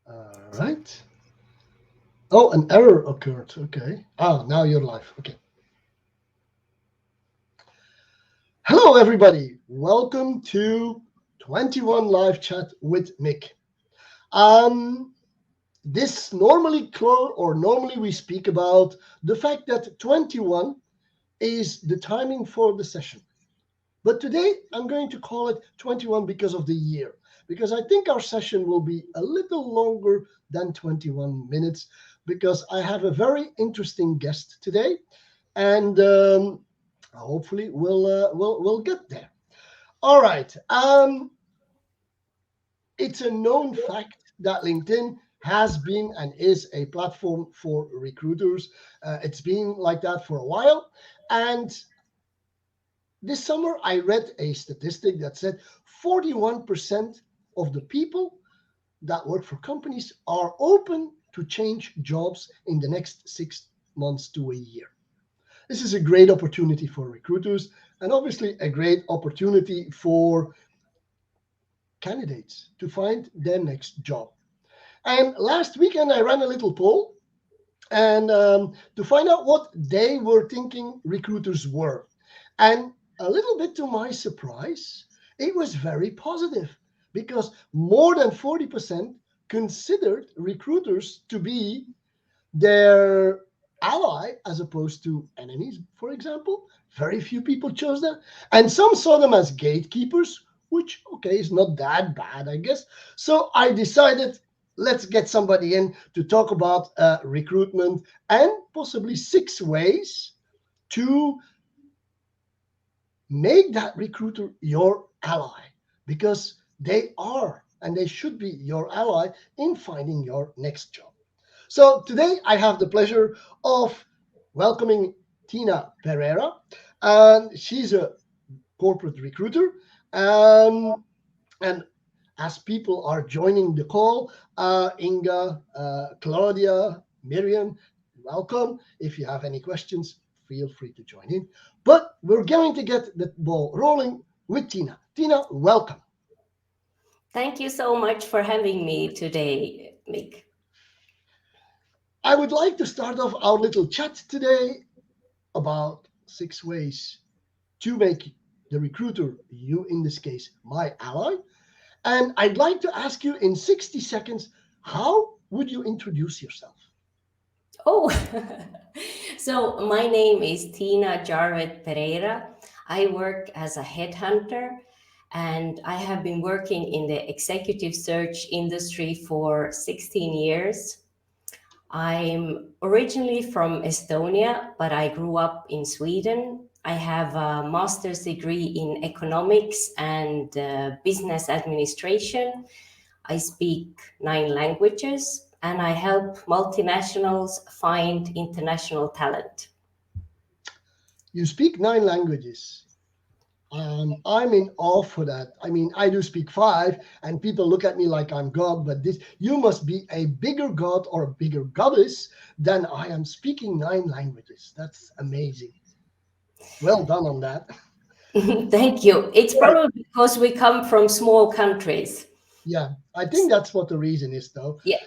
All right. Oh, an error occurred. Okay. Ah, now you're live. Okay. Hello, everybody. Welcome to 21 Live Chat with Mick. Um, this normally we speak about the fact that 21 is the timing for the session. But today I'm going to call it 21 because of the year, because I think our session will be a little longer than 21 minutes because I have a very interesting guest today, and hopefully we'll get there. All right. It's a known fact that LinkedIn has been and is a platform for recruiters. It's been like that for a while, and this summer, I read a statistic that said 41% of the people that work for companies are open to change jobs in the next 6 months to a year. This is a great opportunity for recruiters and obviously a great opportunity for candidates to find their next job. And last weekend, I ran a little poll and to find out what they were thinking recruiters were. And a little bit to my surprise, it was very positive because more than 40% considered recruiters to be their ally as opposed to enemies, for example. Very few people chose that. And some saw them as gatekeepers, which, okay, is not that bad, I guess. So I decided let's get somebody in to talk about recruitment and possibly 6 ways to make that recruiter your ally because they are and they should be your ally in finding your next job. So today I have the pleasure of welcoming Tina Pereira, and she's a corporate recruiter. And as people are joining the call, Inga, Claudia, Miriam, welcome. If you have any questions, feel free to join in. But we're going to get the ball rolling with Tina. Tina, welcome. Thank you so much for having me today, Mick. I would like to start off our little chat today about 6 ways to make the recruiter, you in this case, my ally. And I'd like to ask you in 60 seconds, how would you introduce yourself? Oh, so my name is Tina Jarvet Pereira. I work as a headhunter and I have been working in the executive search industry for 16 years. I'm originally from Estonia, but I grew up in Sweden. I have a master's degree in economics and business administration. I speak 9 languages and I help multinationals find international talent. You speak 9 languages. I'm in awe for that. I mean, I do speak five, and people look at me like I'm God, but this you must be a bigger God or a bigger goddess than I am speaking 9 languages. That's amazing. Well done on that. Thank you. It's Right. probably because we come from small countries. Yeah, I think that's what the reason is, though. Yeah.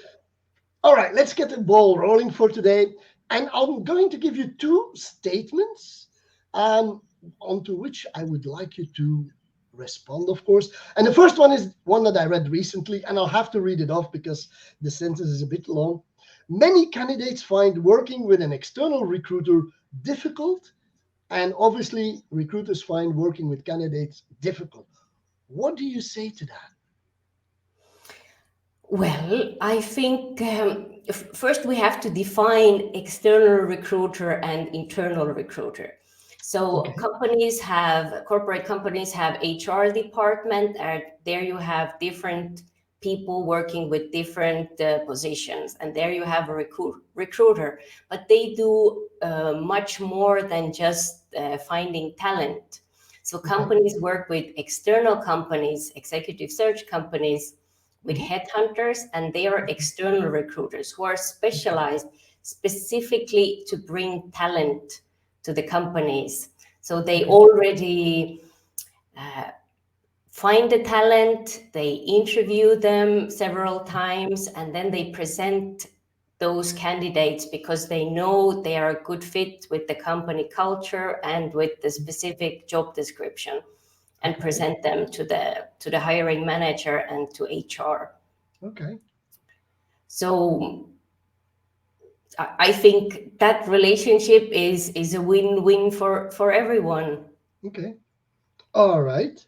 All right, let's get the ball rolling for today. And I'm going to give you two statements onto which I would like you to respond, of course. And the first one is one that I read recently, and I'll have to read it off because the sentence is a bit long. Many candidates find working with an external recruiter difficult, and obviously, recruiters find working with candidates difficult. What do you say to that? Well, I think first we have to define external recruiter and internal recruiter. So Okay. corporate companies have HR department, and there you have different people working with different positions, and there you have a recruiter. But they do much more than just finding talent. So Okay. companies work with external companies, executive search companies, with Mhm. headhunters, and they are external recruiters who are specialized specifically to bring talent to the companies. So they Okay. already uh, find the talent, they interview them several times, and then they present those candidates because they know they are a good fit with the company culture and with the specific job description, and present them to the hiring manager and to HR. Okay. So I think that relationship is a win-win for everyone. Okay. All right.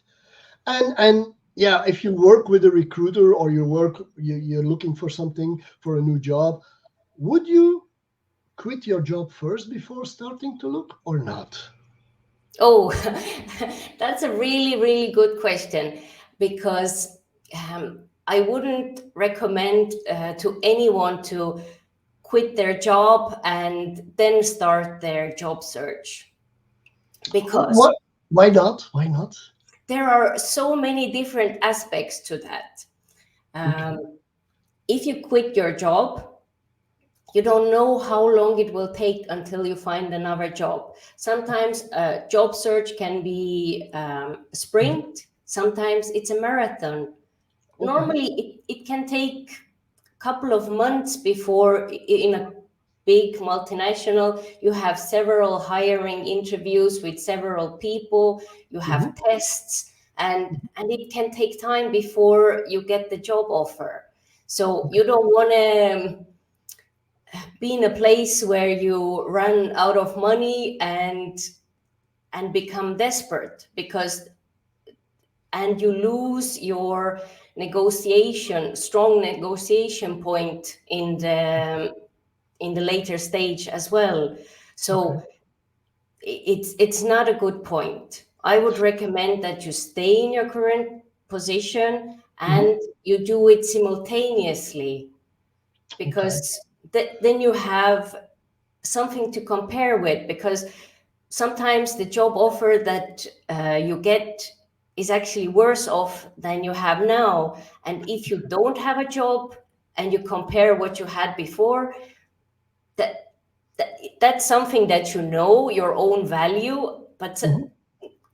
And yeah, if you work with a recruiter or you're looking for something for a new job, would you quit your job first before starting to look or not? Oh, that's a really, really good question, because I wouldn't recommend to anyone to quit their job and then start their job search, because What? Why not? Why not? there are so many different aspects to that. Okay. If you quit your job, you don't know how long it will take until you find another job. Sometimes a job search can be a Mhm. sprint, sometimes it's a marathon. Okay. Normally, it can take a couple of months before, in a big multinational, you have several hiring interviews with several people, you have Hmm. tests, and it can take time before you get the job offer. So you don't want to be in a place where you run out of money and become desperate, because and you lose your strong negotiation point in the later stage as well. Okay. So it's not a good point. I would recommend that you stay in your current position Hmm. and you do it simultaneously, Okay. because then you have something to compare with, because sometimes the job offer that you get is actually worse off than you have now. And if you don't have a job and you compare what you had before, that, that's something that you know your own value, but Hmm.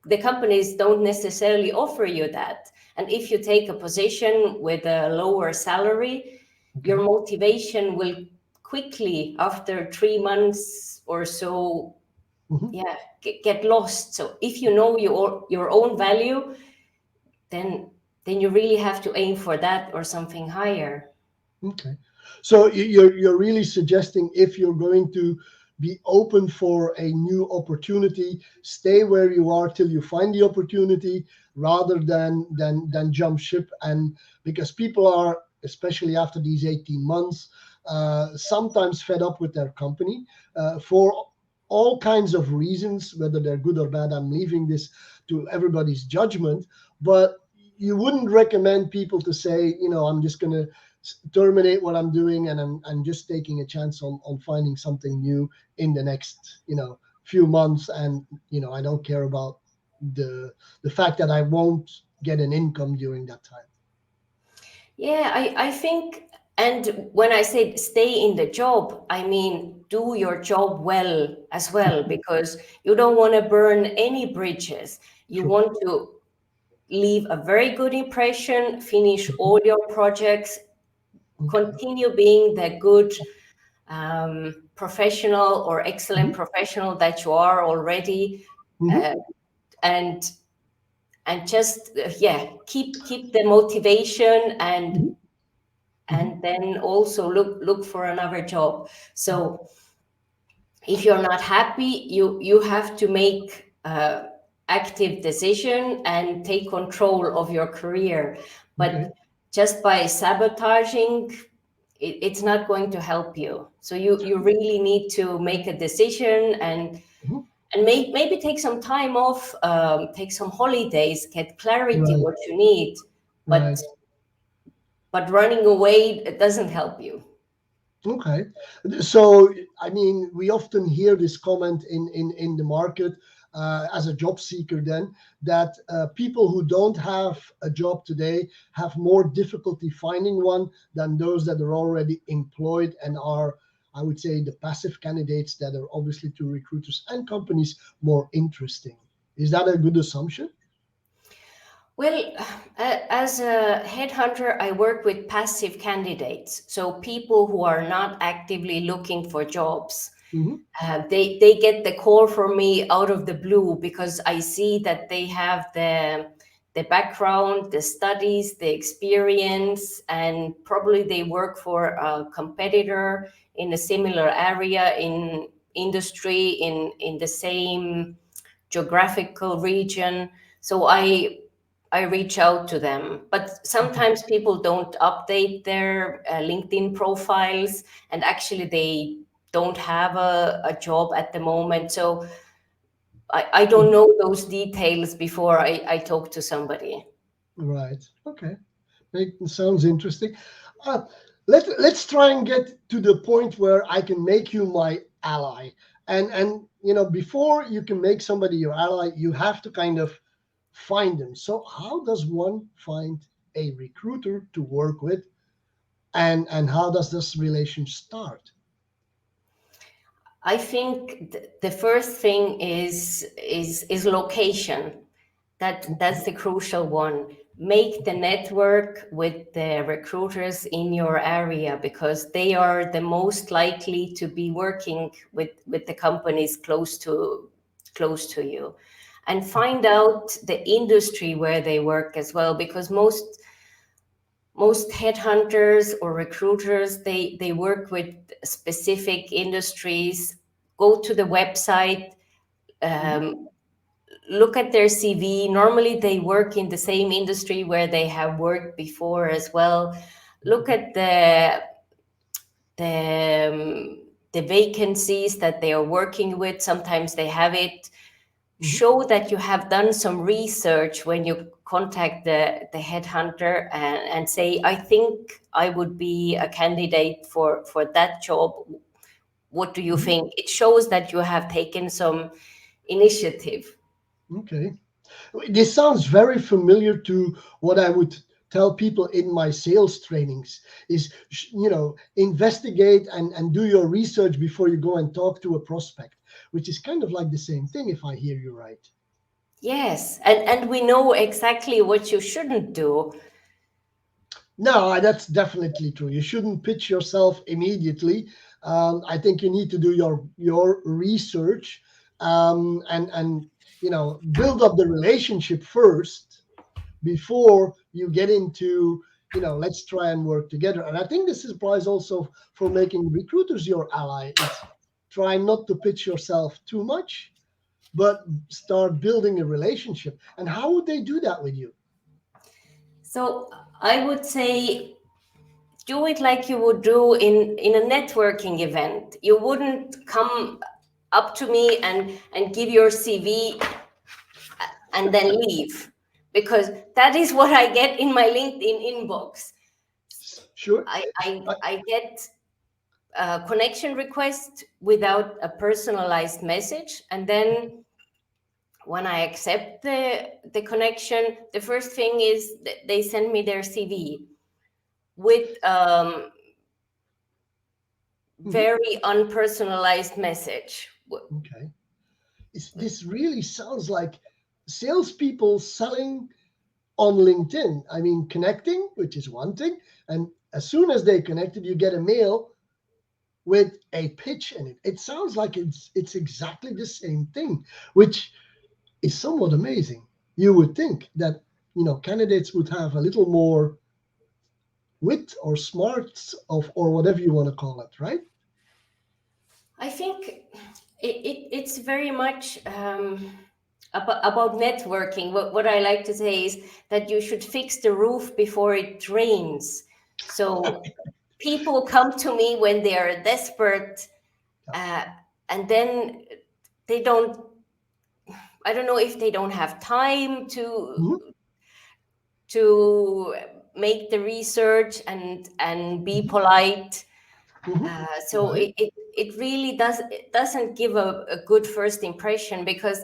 the companies don't necessarily offer you that. And if you take a position with a lower salary, your Okay. motivation will quickly, after 3 months or so, Hmm. yeah, get lost. So if you know your own value, then you really have to aim for that or something higher. Okay. So you're really suggesting, if you're going to be open for a new opportunity, stay where you are till you find the opportunity, rather than jump ship. And because people are, especially after these 18 months, sometimes fed up with their company, for all kinds of reasons, whether they're good or bad. I'm leaving this to everybody's judgment, but you wouldn't recommend people to say, I'm just going to terminate what I'm doing, and I'm just taking a chance on finding something new in the next few months, and I don't care about the fact that I won't get an income during that time. Yeah, I think, and when I said stay in the job, I mean do your job well as well, because you don't want to burn any bridges. You True. want to leave a very good impression, finish all your projects, Okay. continue being the good professional or excellent Mhm. professional that you are already, Mhm. uh, and just yeah, keep the motivation, Mhm. Mhm. and then also look for another job. So if you're not happy, you have to make active decision and take control of your career. But Okay. just by sabotaging, it's not going to help you. So you really need to make a decision, Mhm. and maybe take some time off, take some holidays, get clarity Right. what you need. But Right. running away, it doesn't help you. Okay. So, I mean, we often hear this comment in the market, as a job seeker, then, that people who don't have a job today have more difficulty finding one than those that are already employed and are, I would say, the passive candidates that are obviously to recruiters and companies more interesting. Is that a good assumption? Well, as a headhunter, I work with passive candidates, so people who are not actively looking for jobs. Hmm. They get the call from me out of the blue because I see that they have the background, the studies, the experience, and probably they work for a competitor in a similar area in industry in the same geographical region. So I reach out to them, but Okay. sometimes people don't update their LinkedIn profiles, and actually they don't have a job at the moment. So I don't Mhm. know those details before I talk to somebody. Right. Okay. Sounds interesting. Uh, let's try and get to the point where I can make you my ally. And before you can make somebody your ally, you have to kind of find them. So how does one find a recruiter to work with, and how does this relation start? I think the first thing is location. That's Okay. the crucial one. Make the network with the recruiters in your area because they are the most likely to be working with the companies close to you. And find out the industry where they work as well, because most headhunters or recruiters, they work with specific industries. Go to the website, Mhm. um, look at their CV. Normally, they work in the same industry where they have worked before as well. Look Okay. at the vacancies that they are working with. Sometimes they have it. Mhm. Show that you have done some research when you contact the headhunter, and say, I think I would be a candidate for that job. What do you Mhm. think? It shows that you have taken some initiative. Okay. This sounds very familiar to what I would tell people in my sales trainings is, investigate and do your research before you go and talk to a prospect, which is kind of like the same thing if I hear you right. Yes, and we know exactly what you shouldn't do. No, that's definitely true. You shouldn't pitch yourself immediately. I think you need to do your research, and build up the relationship first before you get into, let's try and work together. And I think this applies also for making recruiters your ally. It's try not to pitch yourself too much, but start building a relationship. And how would they do that with you? So I would say do it like you would do in a networking event. You wouldn't come up to me and give your CV and then leave, because that is what I get in my LinkedIn inbox. Sure. I get a connection request without a personalized message, and then when I accept the connection, the first thing is they send me their CV with Mhm. very unpersonalized message. Okay. This really sounds like salespeople selling on LinkedIn. I mean, connecting, which is one thing, and as soon as they connected, you get a mail with a pitch in it. It sounds like it's exactly the same thing, which is somewhat amazing. You would think that candidates would have a little more wit or smarts of or whatever you want to call it, right? I think it's very much about networking. What I like to say is that you should fix the roof before it rains. So people come to me when they are desperate, uh, and then they don't. I don't know if they don't have time Mhm. to make the research and be Mhm. polite. Mhm. So Right. it really doesn't give a good first impression, because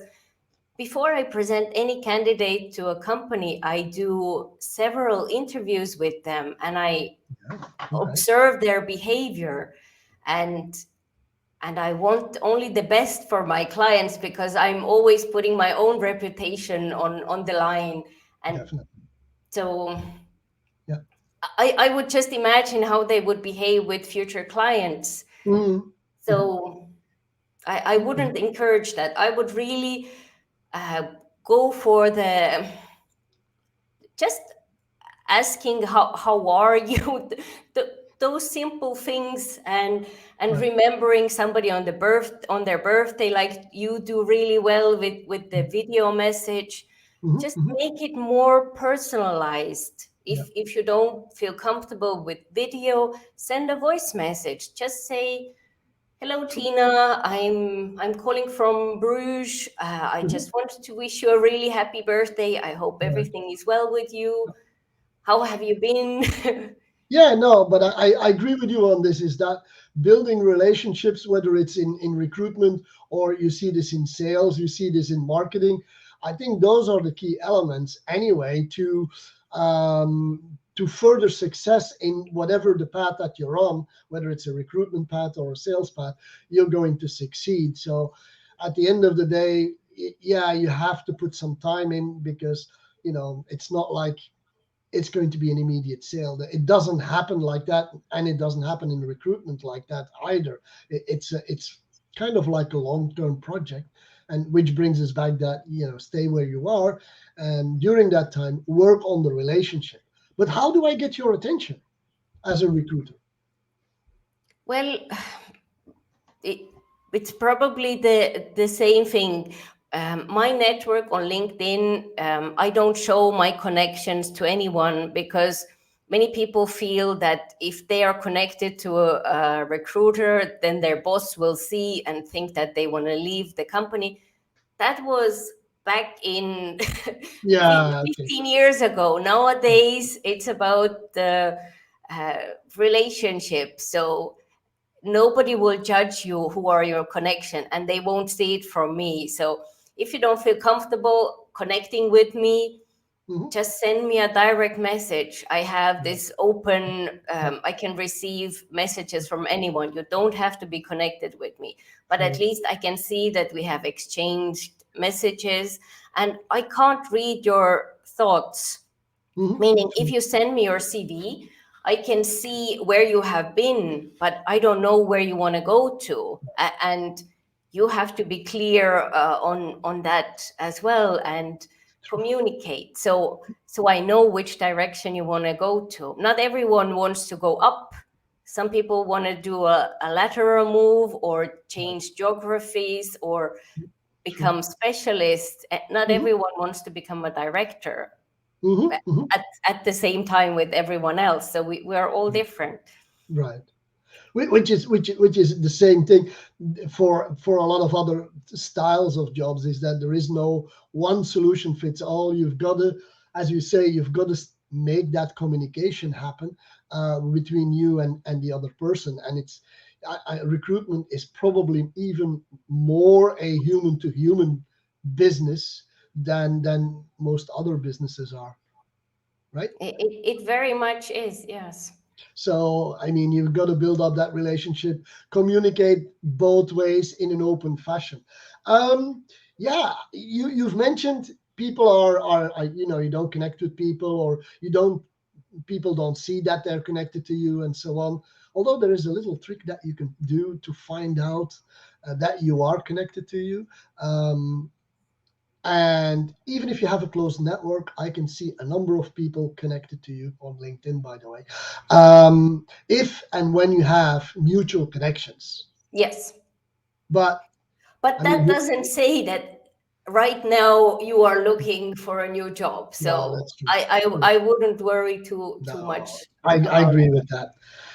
before I present any candidate to a company, I do several interviews with them and I Yeah. Okay. observe their behavior, and and I want only the best for my clients, because I'm always putting my own reputation on the line. And Definitely. so Yeah. I would just imagine how they would behave with future clients. Mhm. Mhm. So I Okay. wouldn't encourage that. I would really uh, go for the just asking how are you, the, those simple things, and Right. remembering somebody on their birthday, like you do really well with the video message. Mhm. Just Mhm. make it more personalized. Yeah. If you don't feel comfortable with video, send a voice message. Just say, hello, True. Tina. I'm calling from Bruges. I Mhm. just wanted to wish you a really happy birthday. I hope Right. everything is well with you. How have you been? Yeah, no, but I agree with you on this. Is that building relationships, whether it's in recruitment or you see this in sales, you see this in marketing. I think those are the key elements anyway to further success in whatever the path that you're on, whether it's a recruitment path or a sales path, you're going to succeed. So at the end of the day, yeah, you have to put some time in because it's not like it's going to be an immediate sale. It doesn't happen like that, and it doesn't happen in recruitment like that either. It's kind of like a long-term project, and which brings us back that stay where you are, and during that time work on the relationship. But how do I get your attention as a recruiter? Well, it, it's probably the same thing. My network on LinkedIn, I don't show my connections to anyone because many people feel that if they are connected to a recruiter, then their boss will see and think that they want to leave the company. That was back in Yeah. Okay. 15 years ago. Nowadays, it's about the uh, relationship. So nobody will judge you who are your connection, and they won't see it from me. So if you don't feel comfortable connecting with me, Hmm. just send me a direct message. I have Right. this open, Right. I can receive messages from anyone. You don't have to be connected with me, but at Right. least I can see that we have exchanged messages, and I can't read your thoughts. Hmm. Meaning, if True. you send me your CV, I can see where you have been, but I don't know where you want to go to. And you have to be clear on that as well and True. communicate. So I know which direction you want to go to. Not everyone wants to go up. Some people want to do a lateral move or Right. change geographies or True. become specialists. Not Hmm. everyone wants to become a director Hmm. Hmm. at the same time with everyone else. So we are all different. Right. Which is the same thing for a lot of other styles of jobs, is that there is no one solution fits all. You've got to, as you say, you've got to make that communication happen between you and the other person. And recruitment is probably even more a human to human business than most other businesses are, right? It very much is, yes. So, I mean, you've got to build up that relationship, communicate both ways in an open fashion. Yeah, you've mentioned people you don't connect with people, or people don't see that they're connected to you, and so on. Although there is a little trick that you can do to find out that you are connected to you. Um, and even if you have a closed network, I can see a number of people connected to you on LinkedIn, by the way. If and when you have mutual connections. Yes. But But I mean, that doesn't say that right now you are looking for a new job. no, So that's true. I wouldn't worry too much No, I about agree with that.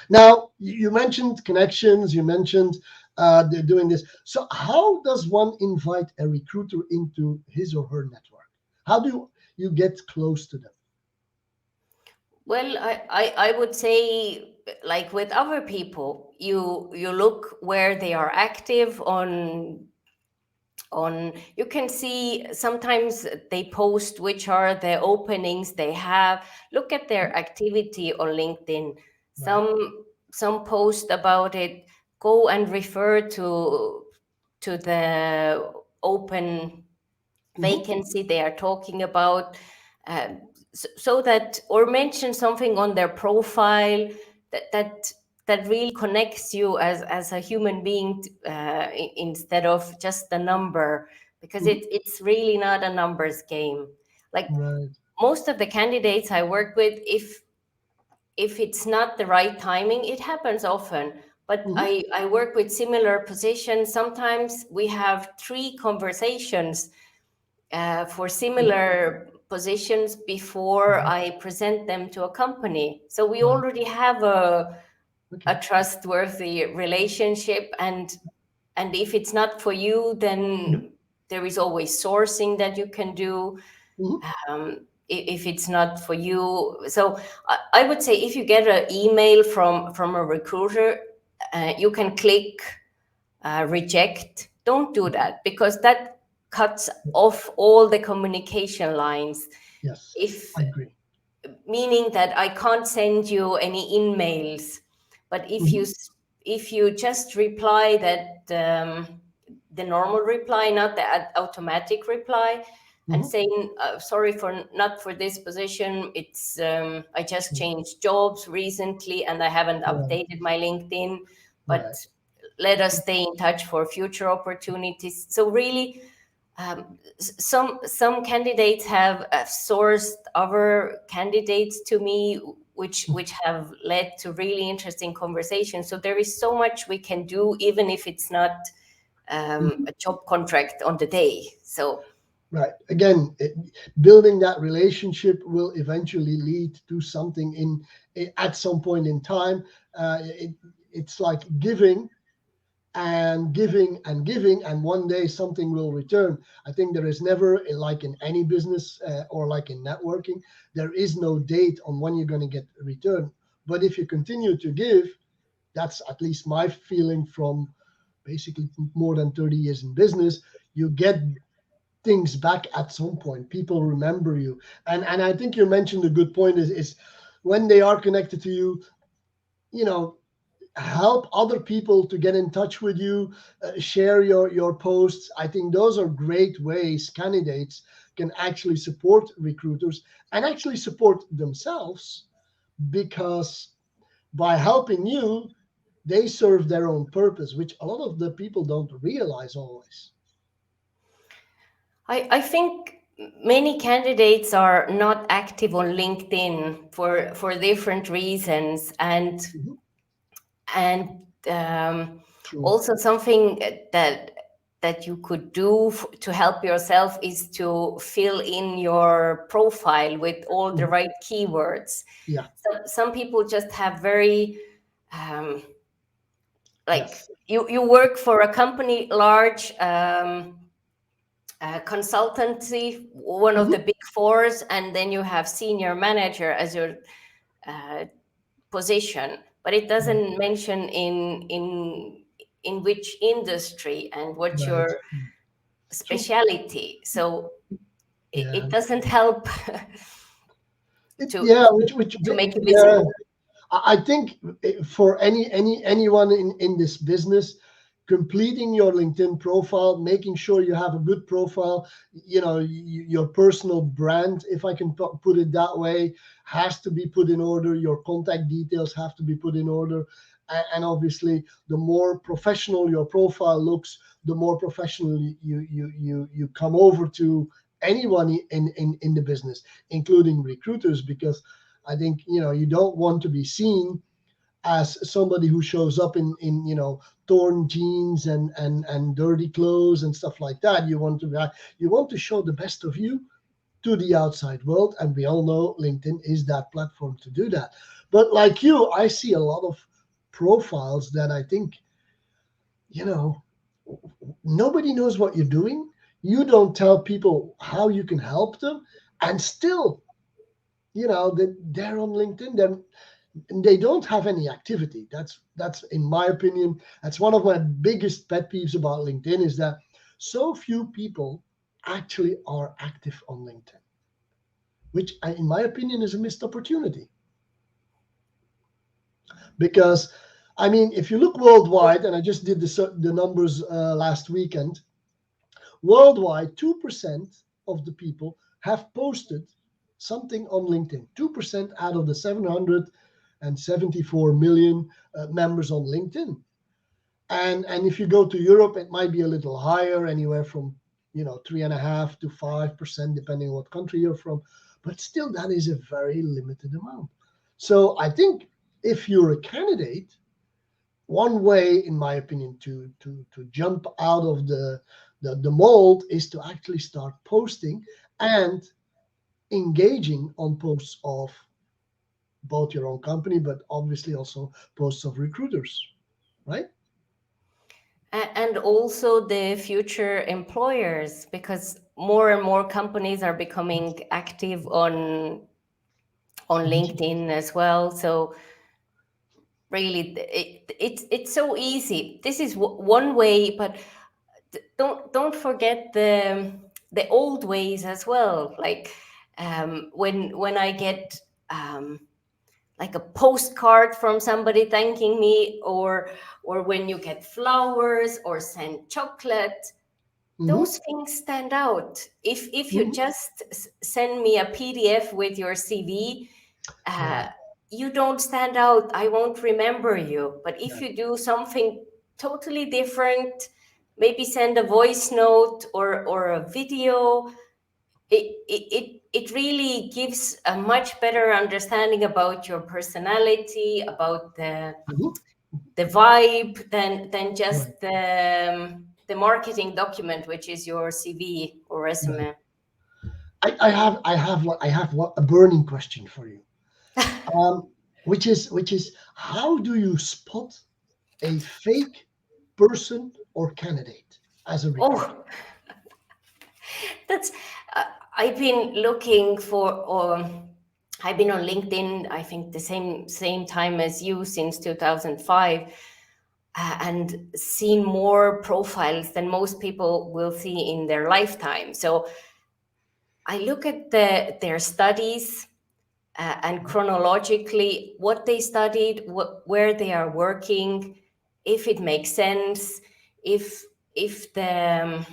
Now, you mentioned connections, you mentioned they're doing this. So, how does one invite a recruiter into his or her network? How do you get close to them? Well, I would say, like with other people, you look where they are active on. You can see sometimes they post which are the openings they have. Look at their activity on LinkedIn. Right. Some post about it. Go and refer to the open Hmm. vacancy they are talking about. so that, or mention something on their profile that really connects you as a human being, instead of just a number, because Mhm. it's really not a numbers game. Like Right. most of the candidates I work with, if it's not the right timing, it happens often. But Mhm. I work with similar positions. Sometimes we have 3 conversations for Mhm. similar positions before Mhm. I present them to a company. So we Right. already have Okay. a trustworthy relationship, and if it's not for you, Mhm. then there is always sourcing that you can do. Mhm. If it's not for you, so I would say, if you get an email from a recruiter, you can click reject. Don't do Okay. that, because that cuts off all the communication lines. Yes, If I agree. Meaning that I can't send you any emails, but Mhm. if you just reply that, the normal reply, not the automatic reply, and Mhm. saying, sorry for not for this position, it's I just Mhm. changed jobs recently and I haven't Right. updated my LinkedIn, but Right. let us stay in touch for future opportunities. So really, some candidates have sourced other candidates to me, which have led to really interesting conversations. So there is so much we can do, even if it's not Mhm. a job contract on the day. So Right. Again, building that relationship will eventually lead to something at some point in time. It's like giving and giving and giving, and one day something will return. I think there is never, like in any business, or like in networking, there is no date on when you're going to get a return. But if you continue to give, that's at least my feeling from basically more than 30 years in business, you get things back at some point. People remember you. And I think you mentioned a good point, is when they are connected to you, you know, help other people to get in touch with you, share your posts. I think those are great ways candidates can actually support recruiters and actually support themselves, because by helping you, they serve their own purpose, which a lot of the people don't realize always. I think many candidates are not active on LinkedIn for different reasons, Mhm. and um, True. also something that you could do to help yourself is to fill in your profile with all the Mhm. right keywords. Yeah. Some people just have very, um, like, Yes. you work for a company, large, consultancy, one of the Mhm. big fours, and then you have senior manager as your uh, position, but it Right. doesn't mention in which industry and what Right. your True. speciality. So Yeah. it doesn't help to Yeah. Which. to make you Yeah. visible. I think, for anyone in this business, completing your LinkedIn profile, making sure you have a good profile, your personal brand, if I can put it that way, has to be put in order. Your contact details have to be put in order, and obviously, the more professional your profile looks, the more professional you come over to anyone in the business, including recruiters, because I think you don't want to be seen as somebody who shows up in torn jeans and dirty clothes and stuff like that. You want to show the best of you to the outside world, and we all know LinkedIn is that platform to do that. But like you, I see a lot of profiles that I think, you know nobody knows what you're doing. You don't tell people how you can help them, and still, they're on LinkedIn. They don't have any activity. That's in my opinion, that's one of my biggest pet peeves about LinkedIn, is that so few people actually are active on LinkedIn, which, in my opinion, is a missed opportunity. Because, I mean, if you look worldwide, and I just did the numbers last weekend, worldwide 2% of the people have posted something on LinkedIn. 2% out of the 774 million members on LinkedIn. And if you go to Europe, it might be a little higher, anywhere from 3.5 to 5%, depending on what country you're from. But still, that is a very limited amount. So I think if you're a candidate, one way, in my opinion, to jump out of the mold is to actually start posting and engaging on posts of both your own company, but obviously also posts of recruiters, right? And also the future employers, because more and more companies are becoming active on LinkedIn as well. So really, it's so easy. This is one way, but don't forget the old ways as well. Like when I get like a postcard from somebody thanking me, or when you get flowers or send chocolate, those things stand out. If you just send me a PDF with your CV, you don't stand out. I won't remember you. But if you do something totally different, maybe send a voice note or a video, it really gives a much better understanding about your personality, about the vibe, than just the marketing document, which is your CV or resume. I have a burning question for you, which is how do you spot a fake person or candidate as a recruiter? Oh, that's I've been looking for, or I've been on LinkedIn, I think the same time as you, since 2005, and seen more profiles than most people will see in their lifetime. So I look at their studies, and chronologically what they studied, where they are working, if it makes sense, if the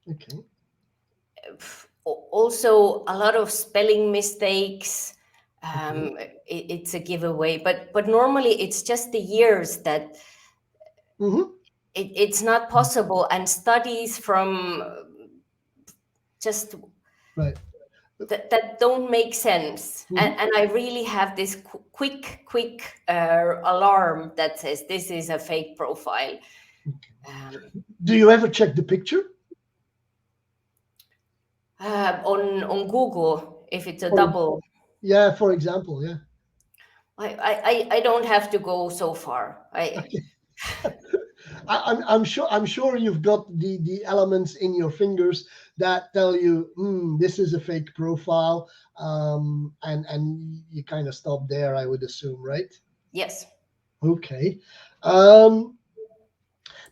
Okay. also a lot of spelling mistakes. It's a giveaway, but normally it's just the years that it's not possible, and studies from just Right. that don't make sense. And I really have this quick alarm that says this is a fake profile. Do you ever check the picture? On Google, if it's a double. Yeah, for example, yeah. I don't have to go so far. I'm sure you've got the elements in your fingers that tell you this is a fake profile, and you kind of stop there, I would assume, right? Yes. Okay.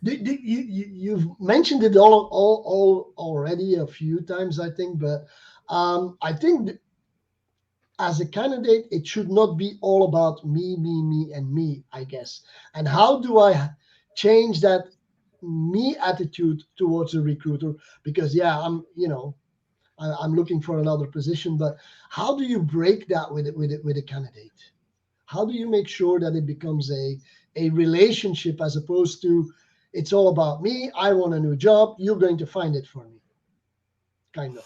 You've mentioned it all already a few times, I think, but I think as a candidate, it should not be all about me, and me, I guess. And how do I change that me attitude towards a recruiter? Because I'm looking for another position, but how do you break that with a candidate? How do you make sure that it becomes a relationship, as opposed to it's all about me, I want a new job, you're going to find it for me, kind of.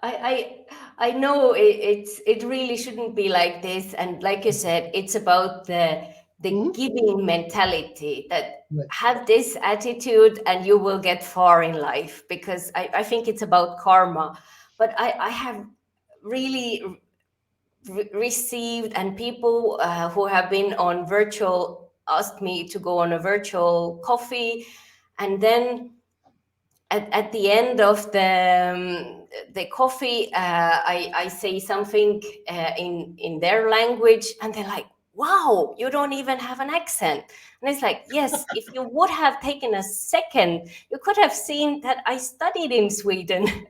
I know it really shouldn't be like this, and like you said, it's about the giving mentality, that have this attitude and you will get far in life, because I think it's about karma. But I have really received, and people who have been on virtual asked me to go on a virtual coffee, and then at the end of the coffee, I say something in their language, and they're like, wow, you don't even have an accent. And it's like, yes, if you would have taken a second, you could have seen that I studied in Sweden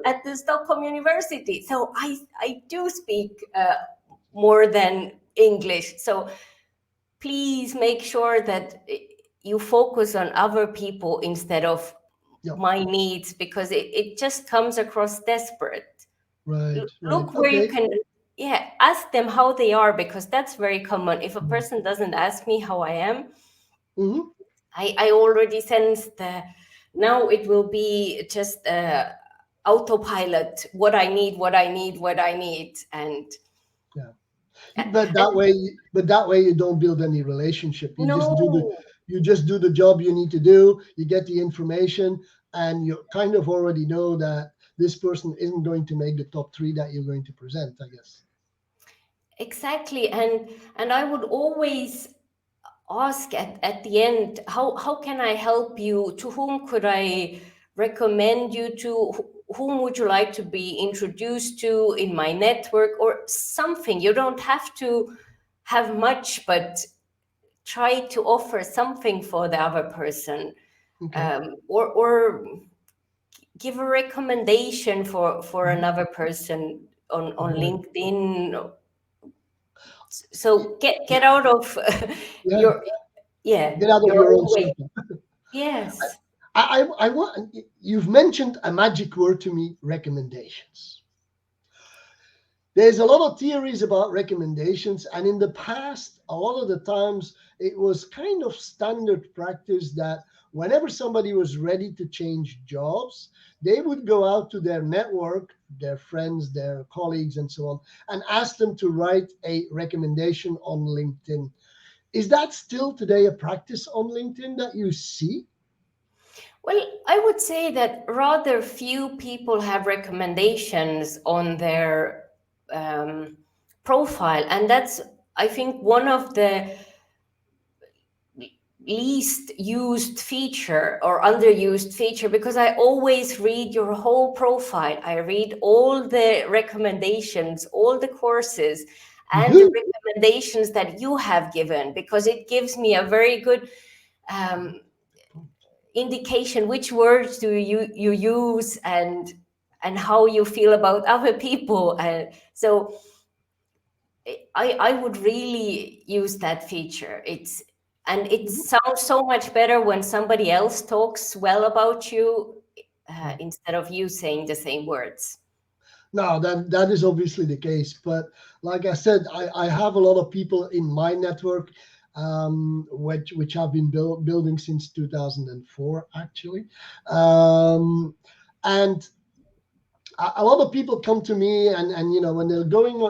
at the Stockholm University. So I do speak more than English. So please make sure that you focus on other people instead of my needs, because it just comes across desperate. Right. Right. Look where you Okay. can, yeah, ask them how they are, because that's very common. If a person doesn't ask me how I am, Mm-hmm. I already sense the, now it will be just autopilot, what I need, what I need, what I need. And Yeah. uh, But and that way you don't build any relationship. no, You just do the job you need to do. You get the information, and you kind of already know that this person isn't going to make the top three that you're going to present, I guess. exactly. And I would always ask at the end, how can I help you? To whom could I recommend you to? Whom would you like to be introduced to in my network or something? You don't have to have much, but try to offer something for the other person, Okay. or give a recommendation for Mhm. another person on Right. LinkedIn. So get out of Yeah. your, yeah, Get out of your your own own way. circle. Yes. I want. You've mentioned a magic word to me: recommendations. There's a lot of theories about recommendations, and in the past, a lot of the times it was kind of standard practice that whenever somebody was ready to change jobs, they would go out to their network, their friends, their colleagues, and so on, and ask them to write a recommendation on LinkedIn. Is that still today a practice on LinkedIn that you see? Well, I would say that rather few people have recommendations on their um, profile, and that's, I think, one of the least used feature or underused feature, because I always read your whole profile. I read all the recommendations, all the courses, and the Mhm. recommendations that you have given, because it gives me a very good um, indication which words do you use, and how you feel about other people. And so I would really use that feature. And it Mhm. sounds so much better when somebody else talks well about you, instead of you saying the same words. No, that is obviously the case. But like I said, I have a lot of people in my network, which have been building since 2004, actually. Um, and a lot of people come to me, and when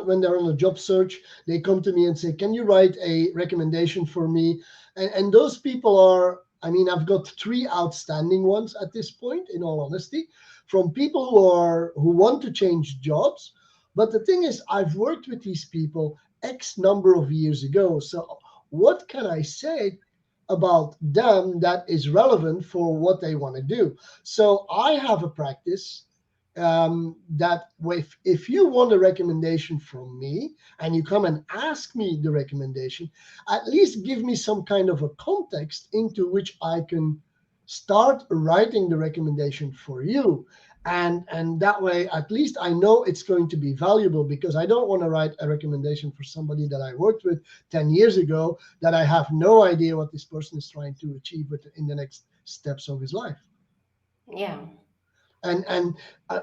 when they're on a job search, they come to me and say, can you write a recommendation for me? And those people are, I mean, I've got three outstanding ones at this point, in all honesty, from people who want to change jobs. But the thing is, I've worked with these people X number of years ago, so what can I say about them that is relevant for what they want to do? So I have a practice, that if you want a recommendation from me and you come and ask me the recommendation, at least give me some kind of a context into which I can start writing the recommendation for you. And that way, at least I know it's going to be valuable, because I don't want to write a recommendation for somebody that I worked with 10 years ago that I have no idea what this person is trying to achieve in the next steps of his life. Yeah. And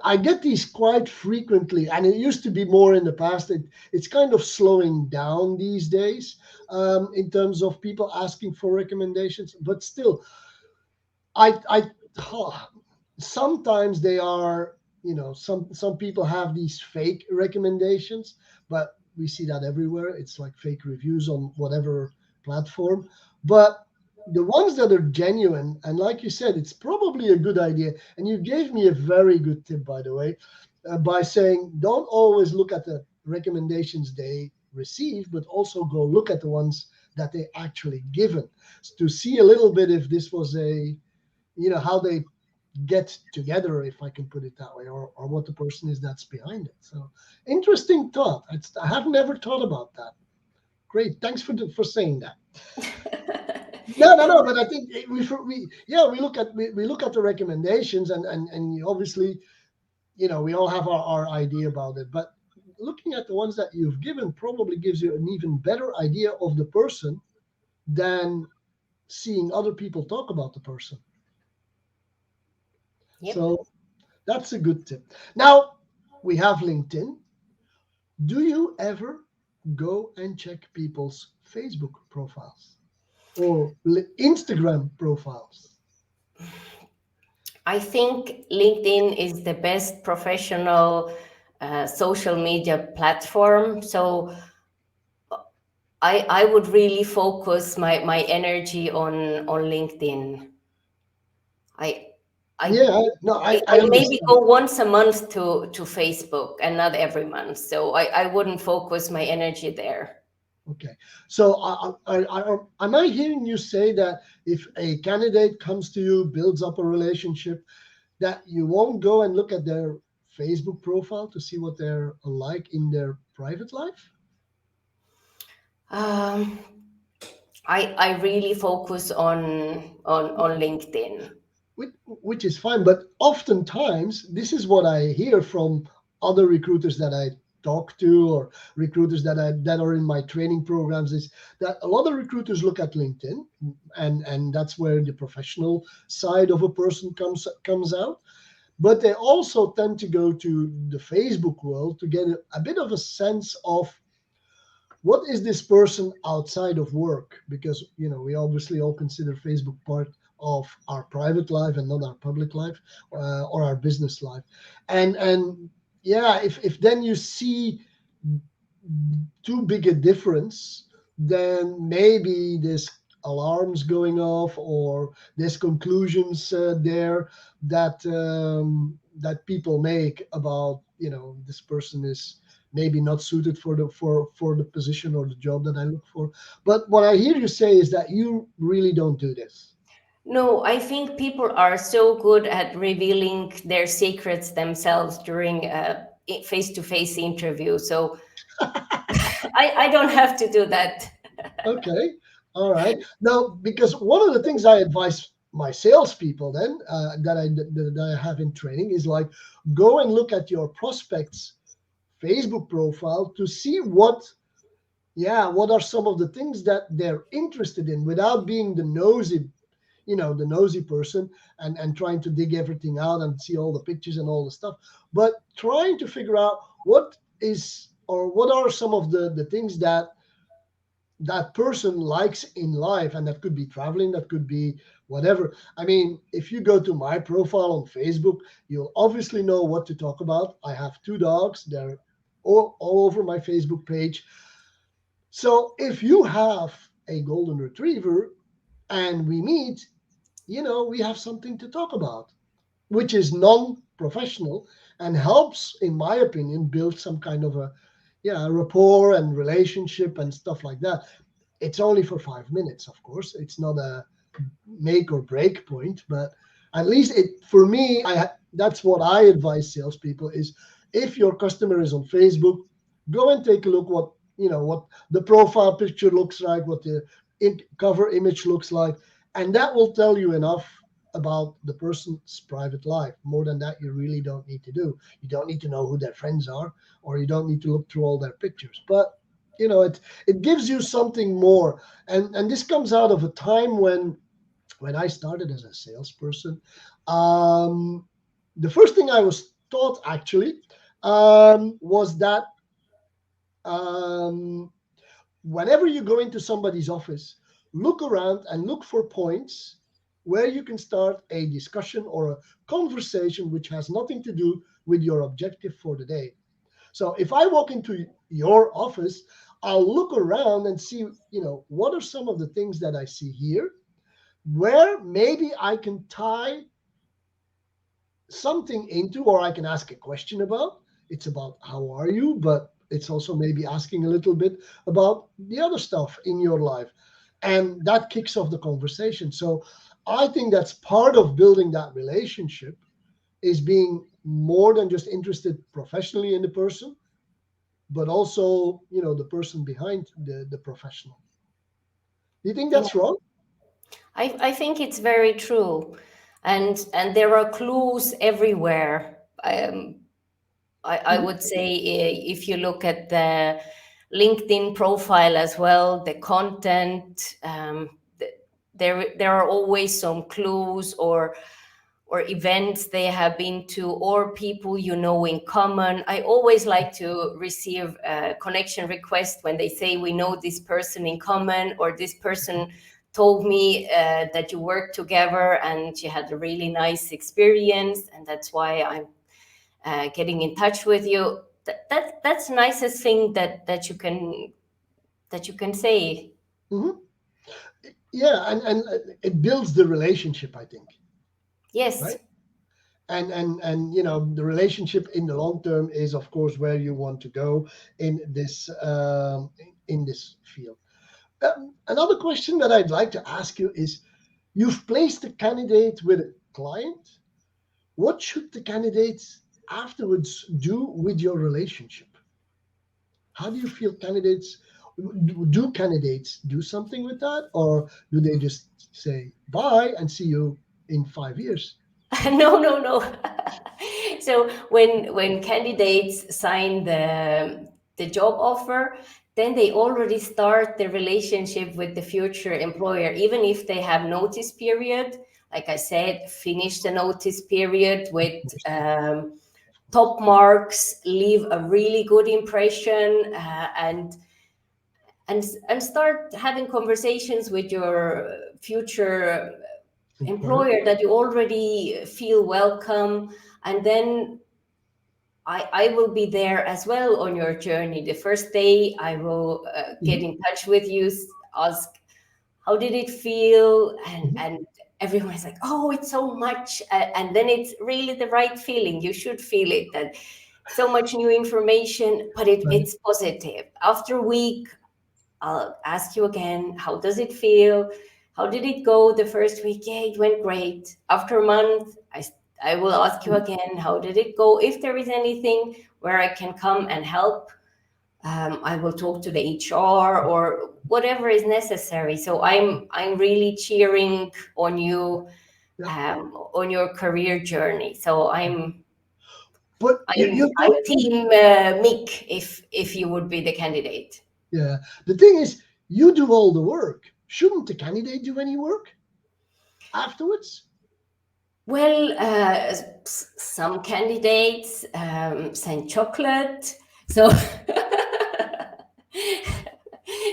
I get these quite frequently, and it used to be more in the past. It's kind of slowing down these days, in terms of people asking for recommendations. But still, I sometimes they are, some people have these fake recommendations, but we see that everywhere. It's like fake reviews on whatever platform. But the ones that are genuine, and like you said, it's probably a good idea. And you gave me a very good tip, by the way, by saying don't always look at the recommendations they receive, but also go look at the ones that they actually given, to see a little bit if this was how they get together, if I can put it that way, or what the person is that's behind it. So interesting thought. I have never thought about that. Great, thanks for saying that. No, but I think we look at we look at the recommendations, and obviously, we all have our idea about it, but looking at the ones that you've given probably gives you an even better idea of the person than seeing other people talk about the person. Yep. So that's a good tip. Now, we have LinkedIn. Do you ever go and check people's Facebook profiles or Instagram profiles? I think LinkedIn is the best professional social media platform. So I would really focus my energy on LinkedIn. I I Yeah, no, I I maybe understand. go once a month to Facebook and not every month. So I wouldn't focus my energy there. Okay. So am I hearing you say that if a candidate comes to you, builds up a relationship, that you won't go and look at their Facebook profile to see what they're like in their private life? Um, I really focus on LinkedIn. Which is fine, but oftentimes this is what I hear from other recruiters that I talk to, or recruiters that are in my training programs, is that a lot of recruiters look at LinkedIn, and that's where the professional side of a person comes out. But they also tend to go to the Facebook world to get a bit of a sense of what is this person outside of work, because we obviously all consider Facebook part of our private life and not our public life, or our business life. And yeah, if then you see too big a difference, then maybe there's alarms going off, or there's conclusions there that people make about, this person is maybe not suited for the position or the job that I look for. But what I hear you say is that you really don't do this. No, I think people are so good at revealing their secrets themselves during a face-to-face interview. So I don't have to do that. Okay. All right. Now, because one of the things I advise my salespeople then, that I have in training, is like, go and look at your prospects' Facebook profile to see what are some of the things that they're interested in, without being the nosy person, and trying to dig everything out and see all the pictures and all the stuff, but trying to figure out what are some of the things that person likes in life. And that could be traveling, that could be whatever. I mean, if you go to my profile on Facebook, you'll obviously know what to talk about. I have two dogs. They're all over my Facebook page. So if you have a golden retriever and we meet, we have something to talk about, which is non-professional, and helps, in my opinion, build some kind of a rapport and relationship and stuff like that. It's only for 5 minutes, of course. It's not a make or break point, but at least for me, that's what I advise salespeople is, if your customer is on Facebook, go and take a look what the profile picture looks like, what the cover image looks like, and that will tell you enough about the person's private life. More than that, you really don't need to do. You don't need to know who their friends are, or you don't need to look through all their pictures. But it gives you something more. And this comes out of a time when I started as a salesperson. um, the first thing I was taught, actually, was that, um, whenever you go into somebody's office, look around and look for points where you can start a discussion or a conversation which has nothing to do with your objective for the day. So if I walk into your office, I'll look around and see, what are some of the things that I see here, where maybe I can tie something into, or I can ask a question about. It's about how are you, but it's also maybe asking a little bit about the other stuff in your life. And that kicks off the conversation. So I think that's part of building that relationship, is being more than just interested professionally in the person, but also, the person behind the professional. Do you think Yeah, that's wrong? I think it's very true, and there are clues everywhere. I Mhm. would say if you look at the LinkedIn profile as well, the content, there are always some clues, or events they have been to, or people you know in common. I always like to receive a connection request when they say we know this person in common, or this person told me that you worked together and you had a really nice experience, and that's why I'm getting in touch with you. That's the nicest thing that you can say. Hmm. Yeah, and it builds the relationship, I think, Yes. right? And the relationship in the long term is, of course, where you want to go in this field. Another question that I'd like to ask you is: you've placed a candidate with a client. What should the candidates afterwards do with your relationship? How do you feel candidates do candidates do something with that, or do they just say bye and see you in 5 years? No, no, no. So when candidates sign the job offer, then they already start the relationship with the future employer, even if they have notice period. Like I said, finish the notice period with top marks, leave a really good impression, and start having conversations with your future Employer. employer that you already feel welcome. And then I will be there as well on your journey. The first day I will get Mhm, in touch with you, ask how did it feel, and mhm. and everyone is like, oh, it's so much, and then it's really the right feeling. You should feel it, that so much new information, but Right. it's positive. After a week, I'll ask you again, how does it feel? How did it go the first week? Yeah, it went great. After a month, I will ask you Mhm. again, how did it go? If there is anything where I can come and help, I will talk to the HR or whatever is necessary. So I'm really cheering on you Yeah. on your career journey. So But you I'm told, team Mick if you would be the candidate. yeah. The thing is, you do all the work. Shouldn't the candidate do any work afterwards? Well, some candidates send chocolate, so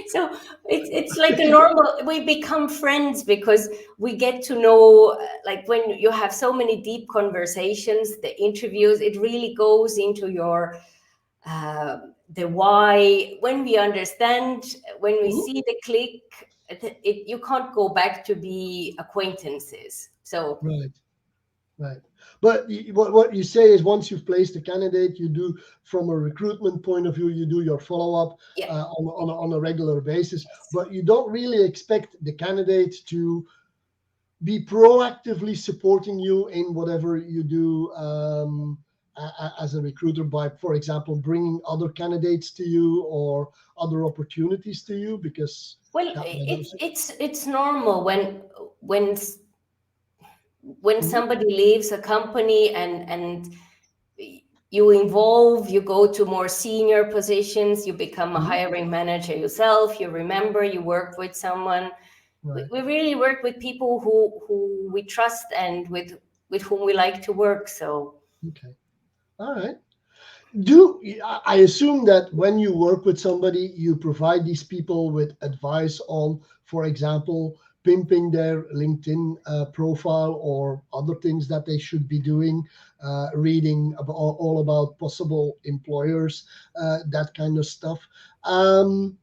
so it's like a normal. We become friends because we get to know. Like when you have so many deep conversations, the interviews, it really goes into your uh, the why. When we understand, when we Mhm. see the click, you can't go back to be acquaintances. So. Right. Right. But what you say is, once you've placed a candidate, you do, from a recruitment point of view, you do your follow up Yeah. on a regular basis. But you don't really expect the candidate to be proactively supporting you in whatever you do as a recruiter, by, for example, bringing other candidates to you or other opportunities to you, because Well, that might also. it's normal when when Mhm. somebody leaves a company and you evolve, you go to more senior positions, you become a Mhm. hiring manager yourself. You remember you work with someone. Right. We really work with people who we trust and with whom we like to work. So Okay. All right. Do I assume that when you work with somebody, you provide these people with advice on, for example, pimping their LinkedIn profile or other things that they should be doing, reading about, all about possible employers, that kind of stuff. Um,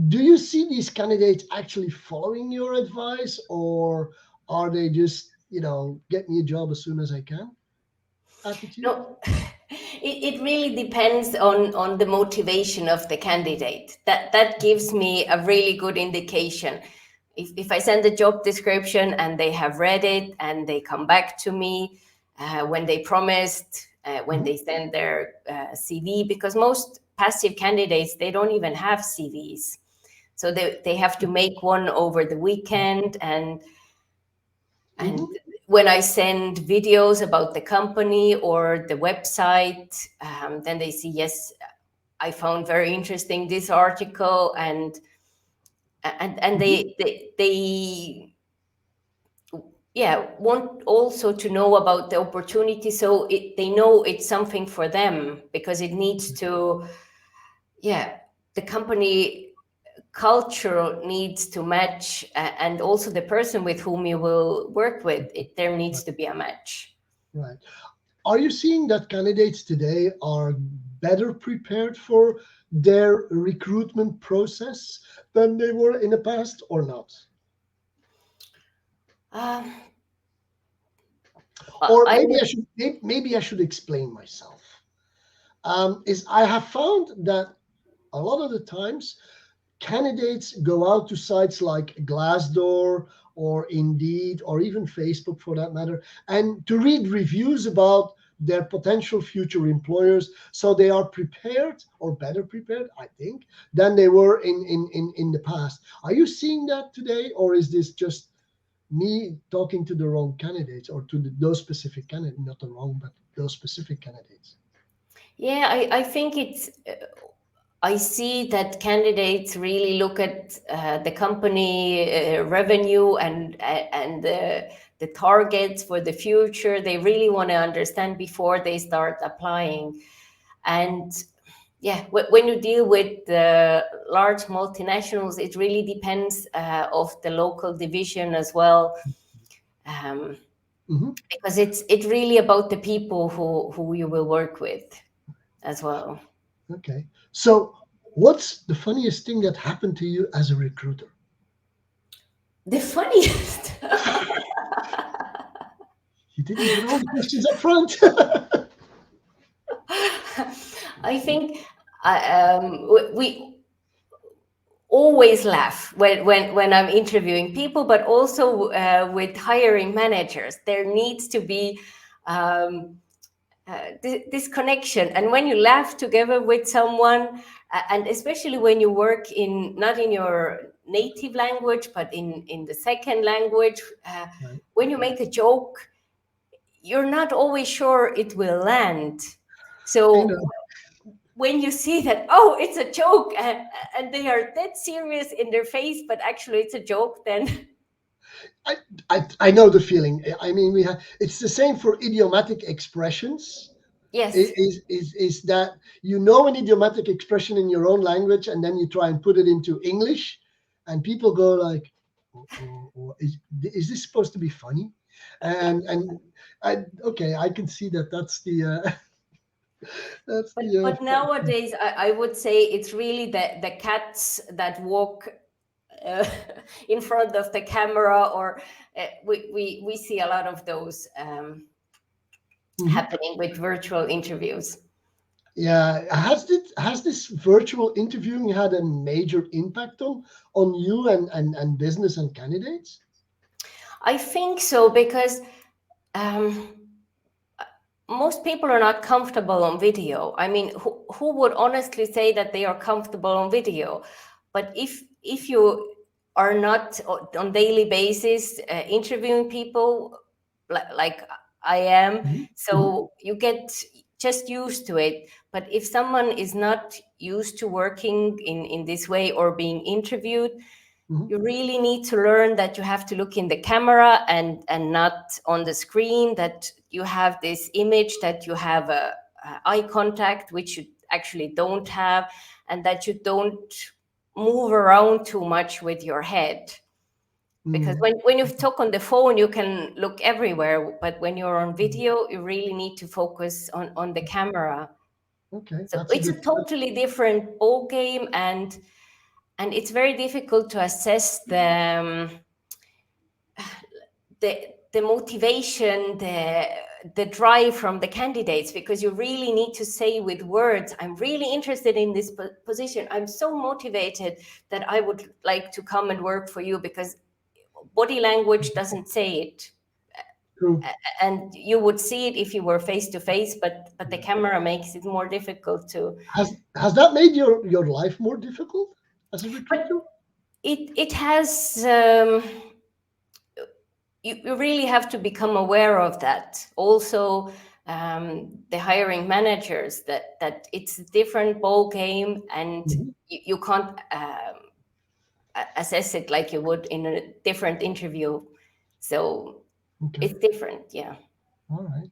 do you see these candidates actually following your advice, or are they just, get me a job as soon as I can attitude? no, it really depends on the motivation of the candidate. That gives me a really good indication. If I send a job description and they have read it and they come back to me when they promised, when Mhm. they send their CV, because most passive candidates, they don't even have CVs. So they have to make one over the weekend, and Mhm. when I send videos about the company or the website, then they see, yes, I found very interesting this article, and Mhm. they want also to know about the opportunity, so they know it's something for them, because it needs to, the company culture needs to match, and also the person with whom you will work with, there needs Right. to be a match. Right. Are you seeing that candidates today are better prepared for their recruitment process than they were in the past, or not? Um, Or I would, maybe I should explain myself. Is I have found that a lot of the times candidates go out to sites like Glassdoor or Indeed or even Facebook for that matter, and to read reviews about their potential future employers, so they are prepared or better prepared, I think, than they were in the past. Are you seeing that today, or is this just me talking to the wrong candidates, or to those specific candidates, not the wrong, but those specific candidates? I think it's, I see that candidates really look at the company revenue and the targets for the future. They really want to understand before they start applying. And when you deal with the large multinationals, it really depends of the local division as well, Hmm. because it's really about the people who you will work with as well. Okay. So, what's the funniest thing that happened to you as a recruiter? The funniest. You didn't get all the questions up front. I think we always laugh when I'm interviewing people, but also with hiring managers. There needs to be um, this connection, and when you laugh together with someone, and especially when you work in not in your native language, but in the second language, Right. when you make a joke, you're not always sure it will land. I So know. when you see that, oh, it's a joke, and they are dead serious in their face, but actually it's a joke, then I, I know the feeling. I mean, we have. It's the same for idiomatic expressions. yes. Is that you know an idiomatic expression in your own language, and then you try and put it into English, and people go like, is this supposed to be funny? And okay, I can see that. That's the that's But the nowadays, I would say it's really the cats that walk uh, in front of the camera, or we see a lot of those Mhm. happening with virtual interviews. Yeah, has this virtual interviewing had a major impact on you and business and candidates? I think so, because um, most people are not comfortable on video. I mean, who would honestly say that they are comfortable on video? But if you are not on daily basis interviewing people like I am, Mhm. Mhm. so you get just used to it. But if someone is not used to working in this way or being interviewed, Mhm. you really need to learn that you have to look in the camera and not on the screen, that you have this image, that you have a eye contact, which you actually don't have, and that you don't move around too much with your head, because Mm. when you talk on the phone you can look everywhere, but when you're on video you really need to focus on the camera. Okay, So that's a it's good. a totally different ball game, and it's very difficult to assess the motivation, the drive from the candidates, because you really need to say with words, I'm really interested in this position, I'm so motivated that I would like to come and work for you, because body language doesn't say it. True. And you would see it if you were face to face, but the Yeah. camera makes it more difficult to. Has that made your life more difficult as a But recruiter? it has, you really have to become aware of that. Also, the hiring managers, that it's a different ball game, and Mhm. you can't assess it like you would in a different interview. So Okay. It's different. Yeah. All right.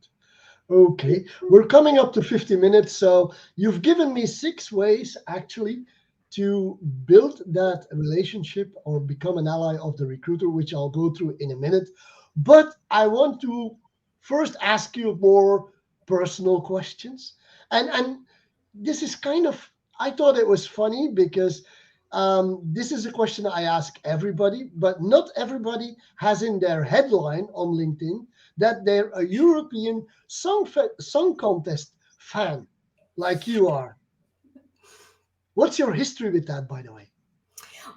Okay. We're coming up to 50 minutes. So you've given me 6 ways actually to build that relationship or become an ally of the recruiter, which I'll go through in a minute. But I want to first ask you more personal questions. And this is kind of, I thought it was funny because this is a question I ask everybody, but not everybody has in their headline on LinkedIn that they're a European song contest fan, like you are. What's your history with that, by the way?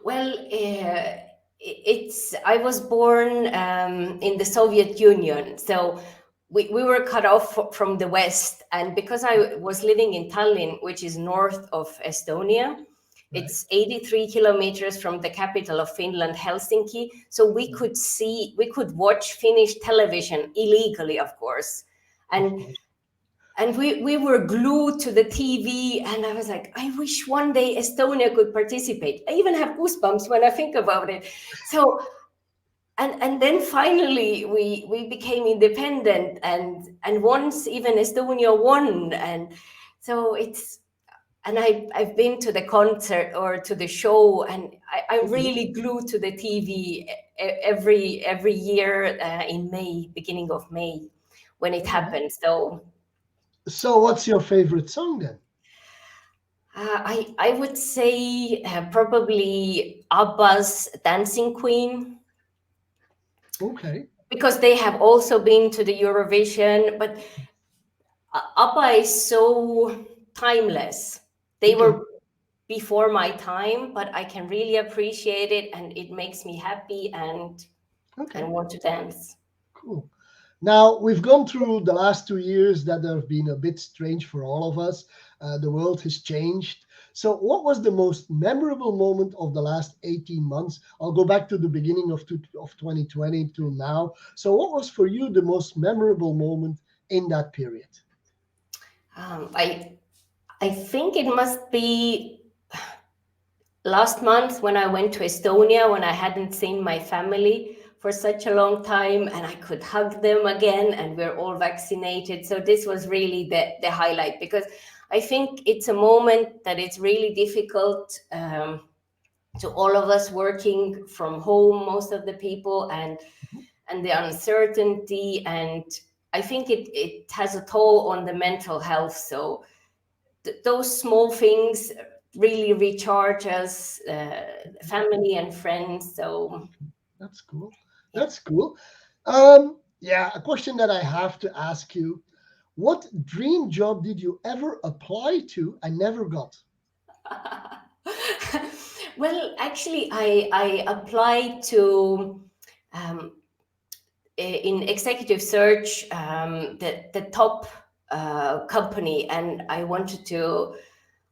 Well, it's I was born in the Soviet Union, so we were cut off from the West, and because I was living in Tallinn, which is north of Estonia, Right. it's 83 kilometers from the capital of Finland, Helsinki. So we could watch Finnish television illegally, of course, Of and course. we were glued to the TV, and I was like, I wish one day Estonia could participate. I even have goosebumps when I think about it. So and then finally we became independent, and once even Estonia won, and so it's and I've been to the concert or to the show, and I'm Okay. really glued to the TV every year in May, beginning of May, when it All right. happens. So So, what's your favorite song then? I would say probably ABBA's Dancing Queen, Okay. because they have also been to the Eurovision, but ABBA is so timeless. They Okay. were before my time, but I can really appreciate it, and it makes me happy Okay. and want to dance. Cool. Now, we've gone through the last 2 years that have been a bit strange for all of us. The world has changed. So, what was the most memorable moment of the last 18 months? I'll go back to the beginning of 2020 to now. So, what was for you the most memorable moment in that period? Um, I I think it must be last month when I went to Estonia, when I hadn't seen my family for such a long time, and I could hug them again, and we're all vaccinated. So this was really the highlight, because I think it's a moment that it's really difficult to all of us working from home, most of the people, and the uncertainty, and I think it has a toll on the mental health. So those small things really recharge us, family and friends. So That's cool. yeah. That's cool. Yeah, a question that I have to ask you. What dream job did you ever apply to and never got? Well, actually, I applied to um, in executive search, the top company, and I wanted to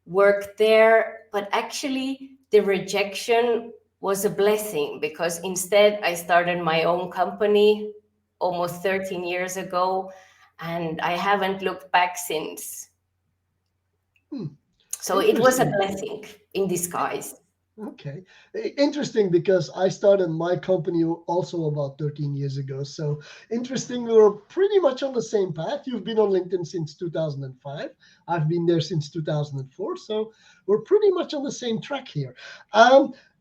work there, but actually the rejection was a blessing, because instead I started my own company almost 13 years ago, and I haven't looked back since. Hmm, So it was a interesting. blessing in disguise. Okay. Interesting because I started my company also about 13 years ago. So interesting. We were pretty much on the same path. You've been on LinkedIn since 2005. I've been there since 2004. So we're pretty much on the same track here.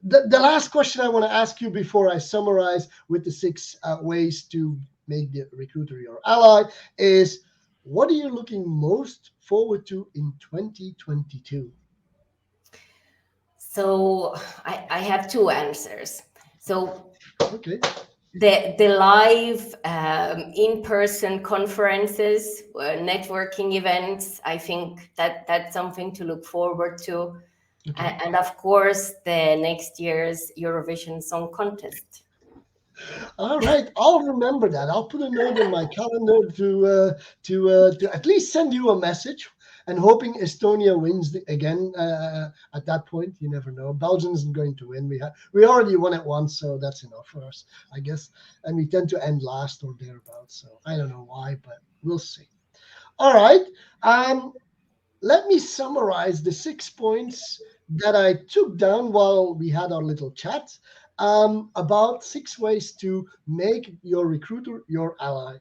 The last question I want to ask you before I summarize with the 6 ways to make the recruiter your ally is, what are you looking most forward to in 2022? So I have two answers. So Okay. the live in-person conferences, networking events, I think that's something to look forward to. Okay. And of course, the next year's Eurovision Song Contest. All right, I'll remember that. I'll put a note in my calendar to at least send you a message, and hoping Estonia wins again. At that point, you never know. Belgium isn't going to win. We already won it once, so that's enough for us, I guess. And we tend to end last or thereabouts. So I don't know why, but we'll see. All right. Um, Let me summarize the 6 points that I took down while we had our little chat. about 6 ways to make your recruiter your ally.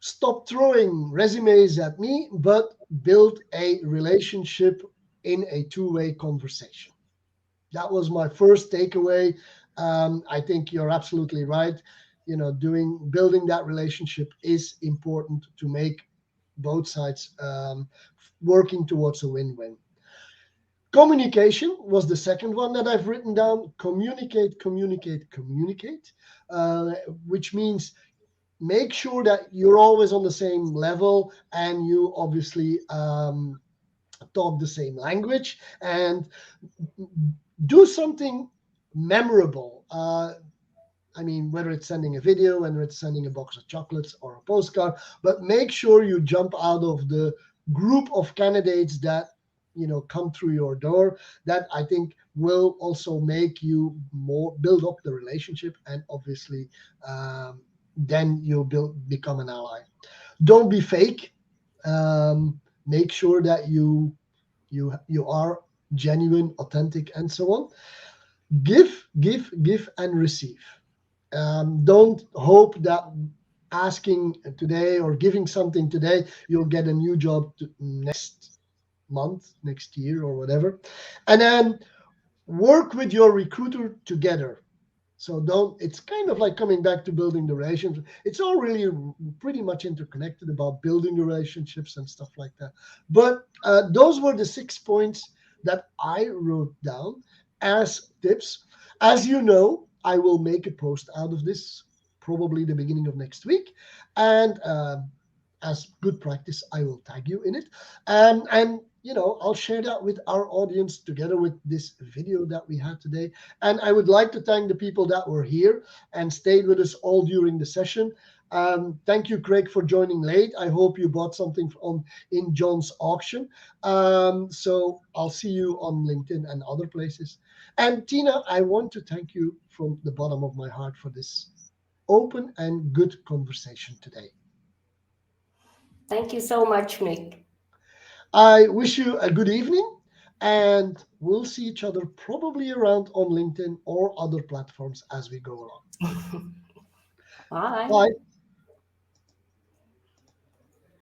Stop throwing resumes at me, but build a relationship in a two-way conversation. That was my first takeaway. I think you're absolutely right. Building that relationship is important to make both sides working towards a win-win. Communication was the second one that I've written down. Communicate, communicate, communicate, uh, which means make sure that you're always on the same level and you obviously talk the same language and do something memorable. I mean, whether it's sending a video, whether it's sending a box of chocolates or a postcard, but make sure you jump out of the group of candidates that come through your door. That I think will also make you more build up the relationship, and obviously, then you'll become an ally. Don't be fake. Make sure that you are genuine, authentic, and so on. Give, and receive. Don't hope that asking today or giving something today you'll get a new job next month, next year, or whatever. And then work with your recruiter together. So don't, it's kind of like coming back to building the relationship. It's all really pretty much interconnected about building the relationships and stuff like that. But those were the 6 points that I wrote down as tips. As you know, I will make a post out of this probably the beginning of next week. And as good practice, I will tag you in it. And I'll share that with our audience together with this video that we had today. And I would like to thank the people that were here and stayed with us all during the session. Thank you, Craig, for joining late. I hope you bought something in John's auction. So I'll see you on LinkedIn and other places. And Tina, I want to thank you from the bottom of my heart for this open and good conversation today. Thank you so much, Mick. I wish you a good evening, and we'll see each other probably around on LinkedIn or other platforms as we go along. Bye. Bye.